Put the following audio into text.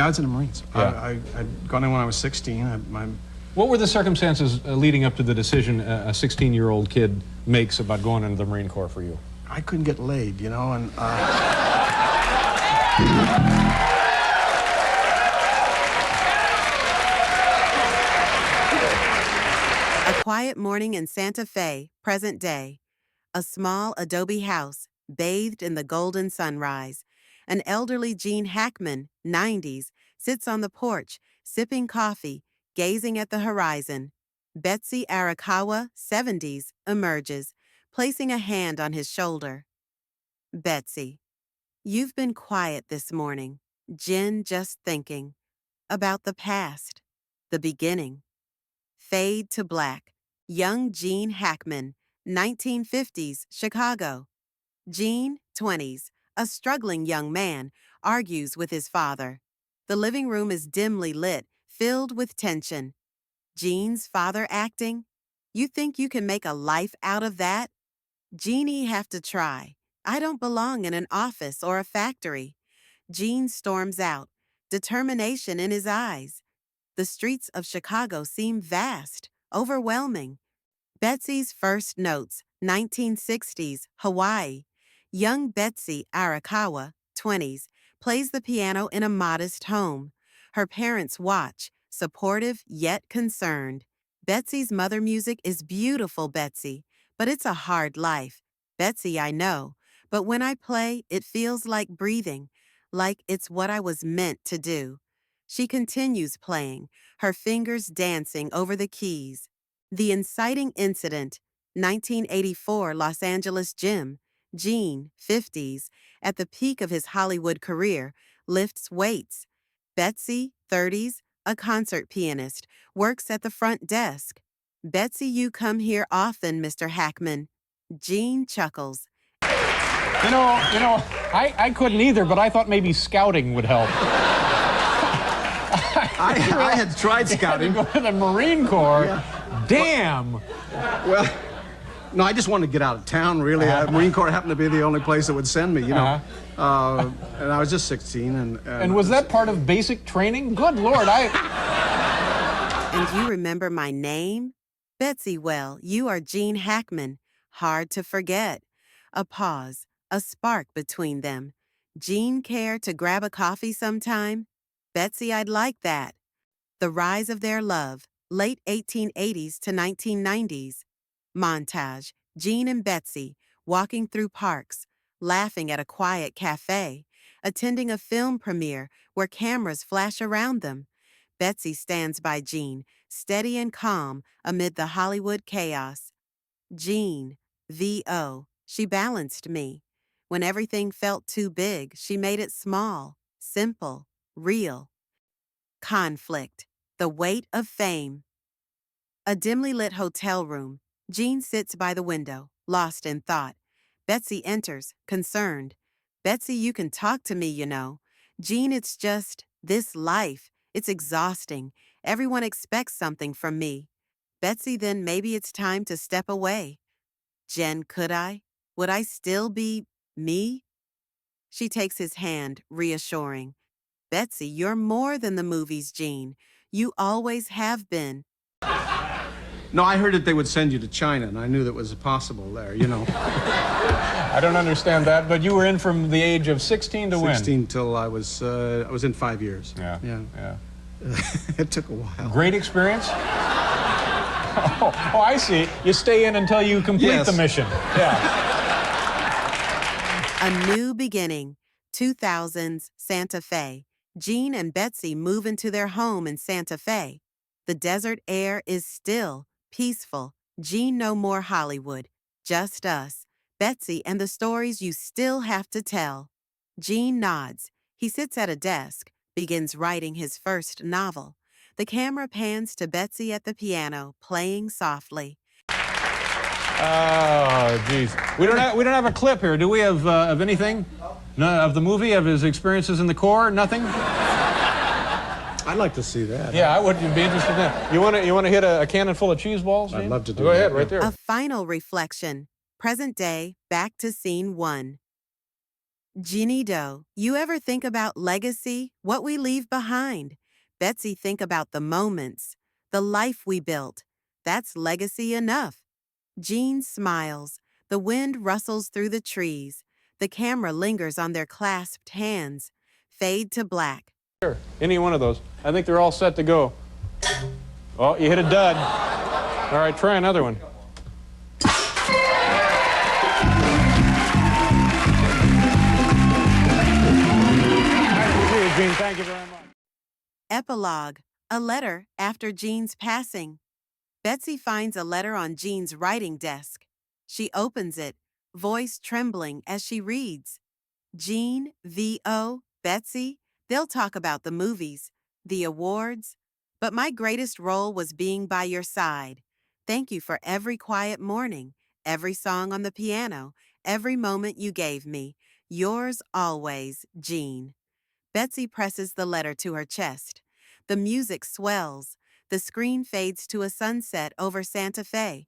I was in the Marines. Yeah. I'd gone in when I was 16. What were the circumstances leading up to the decision a 16-year-old kid makes about going into the Marine Corps for you? I couldn't get laid, you know, and A quiet morning in Santa Fe, present day. A small adobe house, bathed in the golden sunrise. An elderly Gene Hackman, 90s, sits on the porch, sipping coffee, gazing at the horizon. Betsy Arakawa, 70s, emerges, placing a hand on his shoulder. Betsy, you've been quiet this morning. Jen just thinking. About the past. The beginning. Fade to black. Young Gene Hackman, 1950s, Chicago. Gene, 20s, a struggling young man, argues with his father. The living room is dimly lit, filled with tension. Gene's father acting? You think you can make a life out of that? Jeannie have to try. I don't belong in an office or a factory. Gene storms out, determination in his eyes. The streets of Chicago seem vast, overwhelming. Betsy's first notes, 1960s, Hawaii. Young Betsy Arakawa, 20s, plays the piano in a modest home. Her parents watch, supportive yet concerned. Betsy's mother music is beautiful, Betsy, but it's a hard life. Betsy, I know, but when I play, it feels like breathing, like it's what I was meant to do. She continues playing, her fingers dancing over the keys. The inciting incident, 1984 Los Angeles gym. Gene, 50s, at the peak of his Hollywood career, lifts weights. Betsy, 30s, a concert pianist, works at the front desk. Betsy, you come here often, Mr. Hackman. Gene chuckles. I couldn't either, but I thought maybe scouting would help. I had tried scouting. You had to go to the Marine Corps. Yeah. Damn. Well, no, I just wanted to get out of town, really. Marine Corps happened to be the only place that would send me, you know. And I was just 16. And was that part of basic training? Good Lord, And you remember my name? Betsy, well, you are Gene Hackman. Hard to forget. A pause, a spark between them. Gene care to grab a coffee sometime? Betsy, I'd like that. The rise of their love, late 1880s to 1990s. Montage, Gene and Betsy, walking through parks, laughing at a quiet cafe, attending a film premiere where cameras flash around them. Betsy stands by Gene, steady and calm amid the Hollywood chaos. Gene, V.O., she balanced me. When everything felt too big, she made it small, simple, real. Conflict, the weight of fame. A dimly lit hotel room. Gene sits by the window, lost in thought. Betsy enters, concerned. Betsy, you can talk to me, you know. Gene, it's just this life. It's exhausting. Everyone expects something from me. Betsy, then maybe it's time to step away. Jen, could I? Would I still be me? She takes his hand, reassuring. Betsy, you're more than the movies, Gene. You always have been. No, I heard that they would send you to China, and I knew that was possible there, you know. I don't understand that, but you were in from the age of 16 to when? 16 till I was in 5 years. Yeah. It took a while. Great experience? Oh, I see. You stay in until you complete the mission. Yeah. A new beginning. 2000s, Santa Fe. Gene and Betsy move into their home in Santa Fe. The desert air is still, peaceful. Gene, no more Hollywood. Just us. Betsy and the stories you still have to tell. Gene nods. He sits at a desk, begins writing his first novel. The camera pans to Betsy at the piano, playing softly. Oh, geez. We don't have a clip here, do we, of anything? No, of the movie, of his experiences in the Corps? Nothing? I'd like to see that. Yeah, I would be interested in that. You want to hit a cannon full of cheese balls? I'd love to do Go that. ahead, right there. A final reflection. Present day, back to scene one. Ginny Doe, you ever think about legacy, what we leave behind? Betsy, think about the moments, the life we built. That's legacy enough. Jean smiles. The wind rustles through the trees. The camera lingers on their clasped hands. Fade to black. Sure, any one of those. I think they're all set to go. Oh, you hit a dud. All right, try another one. Gene, thank you very much. Epilogue. A letter after Jean's passing. Betsy finds a letter on Jean's writing desk. She opens it, voice trembling as she reads. Jean, V.O., Betsy, they'll talk about the movies, the awards, but my greatest role was being by your side. Thank you for every quiet morning, every song on the piano, every moment you gave me. Yours always, Jean. Betsy presses the letter to her chest. The music swells. The screen fades to a sunset over Santa Fe.